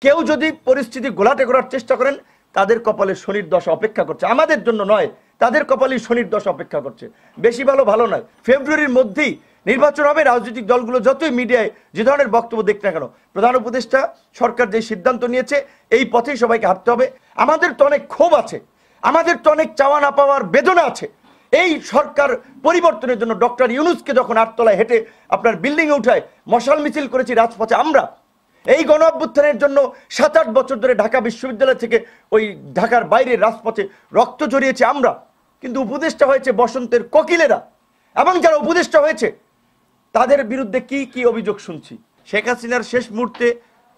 কেউ যদি পরিস্থিতি গোলাটে করার চেষ্টা করেন তাদের কপালে শনির দশা অপেক্ষা করছে, আমাদের জন্য নয়, তাদের কপালে শনির দশা অপেক্ষা করছে। বেশি ভালো ভালো নয়, ফেব্রুয়ারির মধ্যেই নির্বাচন হবে। রাজনৈতিক দলগুলো যতই মিডিয়ায় যে ধরনের বক্তব্য দেখতে না কেন, প্রধান উপদেষ্টা সরকার যে সিদ্ধান্ত নিয়েছে এই পথেই সবাইকে হাঁটতে হবে। আমাদের তো অনেক ক্ষোভ আছে, আমাদের তো অনেক চাওয়া না পাওয়ার বেদনা আছে। এই সরকার পরিবর্তনের জন্য ডক্টর ইউনূসকে যখন আটতলায় হেঁটে আপনার বিল্ডিংয়ে উঠায় মশাল মিছিল করেছি রাজপথে আমরা, এই গণ অভ্যুত্থানের জন্য 7-8 বছর ধরে ঢাকা বিশ্ববিদ্যালয় থেকে ওই ঢাকার বাইরে রাজপথে রক্ত ঝরিয়েছি আমরা, কিন্তু উপদেষ্টা হয়েছে বসন্তের কোকিলেরা। এবং যারা উপদেষ্টা হয়েছে তাদের বিরুদ্ধে কি কি অভিযোগ শুনছি। শেখ হাসিনার শেষ মুহূর্তে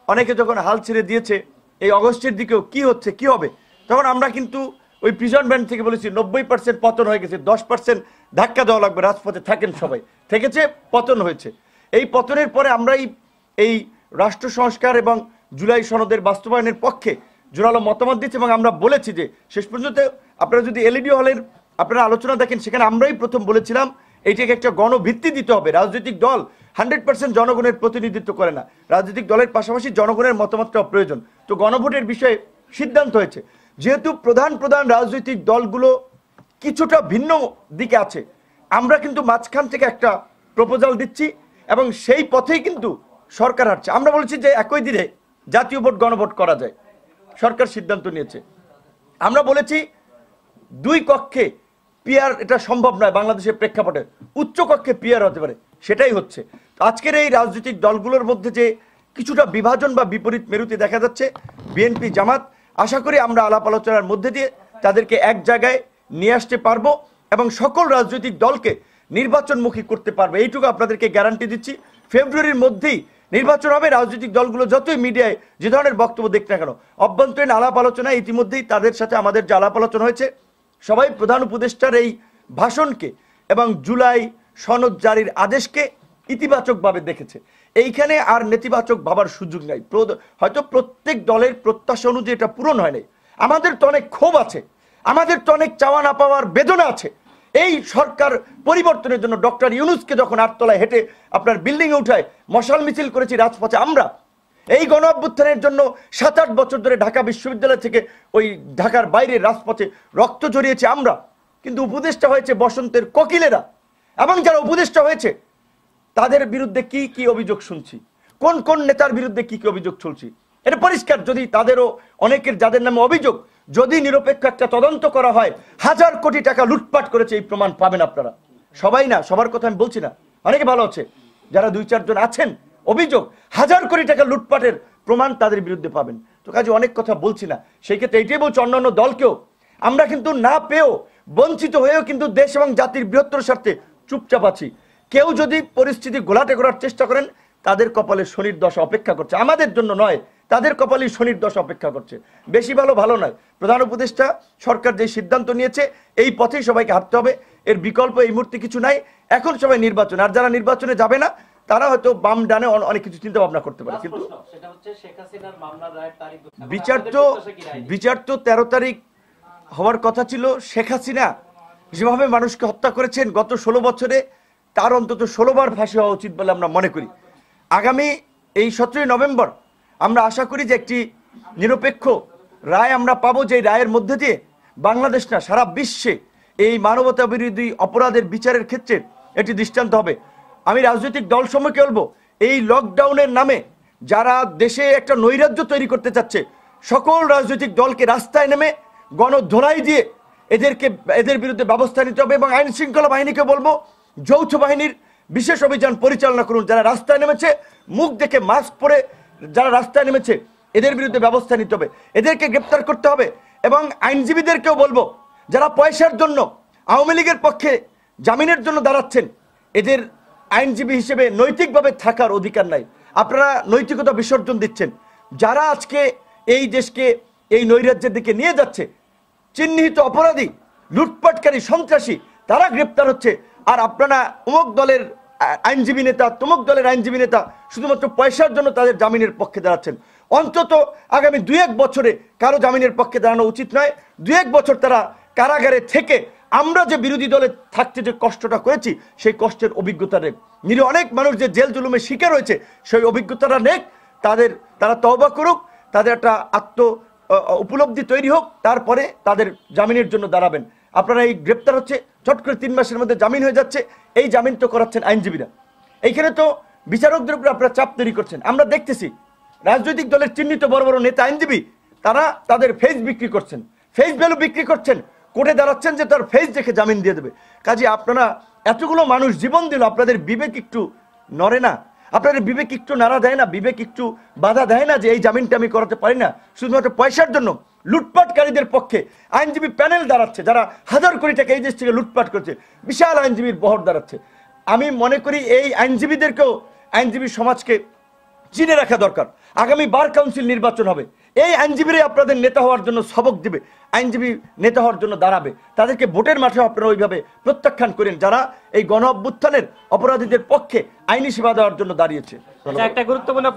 অনেকে যখন হাল ছেড়ে দিয়েছে এই অগস্টের দিকেও কি হচ্ছে কি হবে, তখন আমরা কিন্তু ওই প্রিজন ব্যান্ড থেকে বলেছি 90% পতন হয়ে গেছে, 10% ধাক্কা দেওয়া লাগবে, রাজপথে থাকেন সবাই, থেকেছে, পতন হয়েছে। এই পতনের পরে আমরাই এই রাষ্ট্র সংস্কার এবং জুলাই সনদের বাস্তবায়নের পক্ষে জোরালো মতামত দিচ্ছি। এবং আমরা বলেছি যে শেষ পর্যন্ত আপনারা যদি এলইডি হলের আপনারা আলোচনা দেখেন, সেখানে আমরাই প্রথম বলেছিলাম এইটাকে একটা গণভিত্তি দিতে হবে। রাজনৈতিক দল 100% জনগণের প্রতিনিধিত্ব করে না, রাজনৈতিক দলের পাশাপাশি জনগণের মতামতটাও প্রয়োজন। তো গণভোটের বিষয়ে সিদ্ধান্ত হয়েছে। যেহেতু প্রধান প্রধান রাজনৈতিক দলগুলো কিছুটা ভিন্ন দিকে আছে, আমরা কিন্তু মাঝখান থেকে একটা প্রপোজাল দিচ্ছি এবং সেই পথেই কিন্তু সরকার হাঁটছে। আমরা বলেছি যে একই দিনে জাতীয় ভোট গণভোট করা যায়, সরকার সিদ্ধান্ত নিয়েছে। আমরা বলেছি 2 কক্ষে পিআর এটা সম্ভব নয় বাংলাদেশের প্রেক্ষাপটে, উচ্চ কক্ষে পিআর হতে পারে, সেটাই হচ্ছে। আজকের এই রাজনৈতিক দলগুলোর মধ্যে যে কিছুটা বিভাজন বা বিপরীত মেরুতে দেখা যাচ্ছে, বিএনপি জামাত, আশা করি আমরা আলাপ আলোচনার মধ্যে দিয়ে তাদেরকে এক জায়গায় নিয়ে আসতে পারবো এবং সকল রাজনৈতিক দলকে নির্বাচনমুখী করতে পারবো, এইটুকু আপনাদেরকে গ্যারান্টি দিচ্ছি। ফেব্রুয়ারির মধ্যেই নির্বাচন হবে। রাজনৈতিক দলগুলো যতই মিডিয়ায় যে ধরনের বক্তব্য দেখতে না কেন, অভ্যন্তরীণ আলাপ আলোচনায় ইতিমধ্যেই তাদের সাথে আমাদের যে আলাপ আলোচনা হয়েছে, সবাই প্রধান উপদেষ্টার এই ভাষণকে এবং জুলাই সনদ জারির আদেশকে ইতিবাচকভাবে দেখেছে। এইখানে আর নেতিবাচক ভাবার সুযোগ নাই। হয়তো প্রত্যেক দলের প্রত্যাশা অনুযায়ী এটা পূরণ হয় নাই, আমাদের তো অনেক ক্ষোভ আছে, আমাদের তো অনেক চাওয়া না পাওয়ার বেদনা আছে। এই সরকার পরিবর্তনের জন্য ডক্টর ইউনূসকে যখন আটতলায় হেঁটে আপনার বিল্ডিংয়ে উঠায় মশাল মিছিল করেছি রাজপথে আমরা, এই গণ অভ্যুত্থানের জন্য 7-8 বছর ধরে ঢাকা বিশ্ববিদ্যালয় থেকে ওই ঢাকার বাইরে রাজপথে রক্ত ঝরিয়েছি আমরা, কিন্তু উপদেষ্টা হয়েছে বসন্তের কোকিলেরা। এবং যারা উপদেষ্টা হয়েছে তাদের বিরুদ্ধে কি কি অভিযোগ শুনছি, কোন কোন নেতার বিরুদ্ধে কি কি অভিযোগ চলছে, এটা পরিষ্কার। যদি তাদেরও অনেকের যাদের নামে অভিযোগ, যদি নিরপেক্ষ একটা তদন্ত করা হয়, 1000 কোটি টাকা লুটপাট করেছে এই প্রমাণ পাবেন আপনারা। সবাই না, সবার কথা আমি বলছি না, অনেকে ভালো আছে, যারা 2-4 জন আছেন অভিযোগ 1000 কোটি টাকা লুটপাটের প্রমাণ তাদের বিরুদ্ধে পাবেন। তো কাজে অনেক কথা বলছি না, সেই ক্ষেত্রে এইটাই বলছি অন্যান্য দলকেও, আমরা কিন্তু না পেয়েও বঞ্চিত হয়েও কিন্তু দেশ এবং জাতির বৃহত্তর স্বার্থে চুপচাপ আছি। কেউ যদি পরিস্থিতি গোলাটে করার চেষ্টা করেন তাদের কপালে শনির দশা অপেক্ষা করছে, আমাদের জন্য নয়, তাদের কপালে শনির দশা অপেক্ষা করছে। বেশি ভালো ভালো নয়, প্রধান উপদেষ্টা সরকার যে সিদ্ধান্ত নিয়েছে এই পথেই সবাইকে হাঁটতে হবে, এর বিকল্প এই মুহূর্তে কিছু নাই। এখন সবাই নির্বাচন, আর যারা নির্বাচনে যাবে না তারা হয়তো বাম ডানে অনেক কিছু চিন্তা ভাবনা করতে পারে, কিন্তু বিচার তো 13 তারিখ হওয়ার কথা ছিল। শেখ হাসিনা যেভাবে মানুষকে হত্যা করেছেন গত 16 বছরে, তার অন্তত 16 বার ফাঁসি হওয়া উচিত বলে আমরা মনে করি। আগামী এই 17 নভেম্বর আমরা আশা করি যে একটি নিরপেক্ষ রায় আমরা পাবো, যে রায়ের মধ্যে দিয়ে বাংলাদেশ না সারা বিশ্বে এই মানবতা বিরোধী অপরাধের বিচারের ক্ষেত্রে এটি দৃষ্টান্ত হবে। আমি রাজনৈতিক দল সমূহকে বলবো, এই লকডাউনের নামে যারা দেশে একটা নৈরাজ্য তৈরি করতে চাচ্ছে, সকল রাজনৈতিক দলকে রাস্তায় নেমে গণধোলাই দিয়ে এদের বিরুদ্ধে ব্যবস্থা নিতে হবে। এবং আইন শৃঙ্খলা বাহিনীকে বলবো, যৌথ বাহিনীর বিশেষ অভিযান পরিচালনা করুন। যারা রাস্তায় নেমেছে, মুখ দেখে মাস্ক পরে যারা রাস্তায় নেমেছে, এদের বিরুদ্ধে ব্যবস্থা নিতে হবে, এদেরকে গ্রেপ্তার করতে হবে। এবং আইনজীবীদেরকেও বলবো, যারা পয়সার জন্য আওয়ামী লীগের পক্ষে জামিনের জন্য দাঁড়াচ্ছেন, এদের আইনজীবী হিসেবে নৈতিকভাবে থাকার অধিকার নাই, আপনারা নৈতিকতা বিসর্জন দিচ্ছেন। যারা আজকে এই দেশকে এই নৈরাজ্যের দিকে নিয়ে যাচ্ছে, চিহ্নিত অপরাধী, লুটপাটকারী, সন্ত্রাসী, তারা গ্রেপ্তার হচ্ছে, আর আপনারা অমুক দলের আইনজীবী নেতা, তমুক দলের আইনজীবী নেতা শুধুমাত্র পয়সার জন্য তাদের জামিনের পক্ষে দাঁড়াচ্ছেন। অন্তত আগামী 2-1 বছরে কারো জামিনের পক্ষে দাঁড়ানো উচিত নয়। 2-1 বছর তারা কারাগারে থেকে আমরা যে বিরোধী দলে থাকতে যে কষ্টটা করেছি, সেই কষ্টের অভিজ্ঞতা নেক। অনেক মানুষ যে জেল জুলুমের শিকার হয়েছে, সেই অভিজ্ঞতাটা নেক, তারা তওবা করুক, তাদের একটা উপলব্ধি তৈরি হোক, তারপরে তাদের জামিনের জন্য দাঁড়াবেন। আপনারা এই গ্রেপ্তার হচ্ছে, চট করে 3 মাসের মধ্যে জামিন হয়ে যাচ্ছে, এই জামিন তো করাচ্ছেন আইনজীবীরা। এইখানে তো বিচারকদের উপরে আপনারা চাপ তৈরি করছেন। আমরা দেখতেছি রাজনৈতিক দলের চিহ্নিত বড় বড় নেতা আইনজীবী তারা তাদের ফেস বিক্রি করছেন, ফেস ভ্যালু বিক্রি করছেন, কোর্টে দাঁড়াচ্ছেন যে তার ফেস দেখে জামিন দিয়ে দেবে। কাজে আপনারা এতগুলো মানুষ জীবন দিল, আপনাদের বিবেক একটু নড়ে না? আপনাদের বিবেক একটু নাড়া দেয় না? বিবেক একটু বাধা দেয় না যে এই জামিনটা আমি করাতে পারি না? শুধুমাত্র পয়সার জন্য লুটপাটকারীদের পক্ষে আইনজীবী প্যানেল দাঁড়াচ্ছে, যারা হাজার কোটি টাকা এই দেশ থেকে লুটপাট করছে, বিশাল আইনজীবীর বহর দাঁড়াচ্ছে। আমি মনে করি এই আইনজীবীদেরকেও, আইনজীবী সমাজকে চিনে রাখা দরকার। আগামী বার কাউন্সিল নির্বাচন হবে, এই আইনজীবীরাই আপনাদের নেতা হওয়ার জন্য সবক দিবে, আইনজীবী নেতা হওয়ার জন্য দাঁড়াবে। তাদেরকে ভোটের মাঠে আপনারা ওইভাবে প্রত্যাখ্যান করেন, যারা এই গণ অভ্যুত্থানের অপরাধীদের পক্ষে আইনি সেবা দেওয়ার জন্য দাঁড়িয়েছে। একটা গুরুত্বপূর্ণ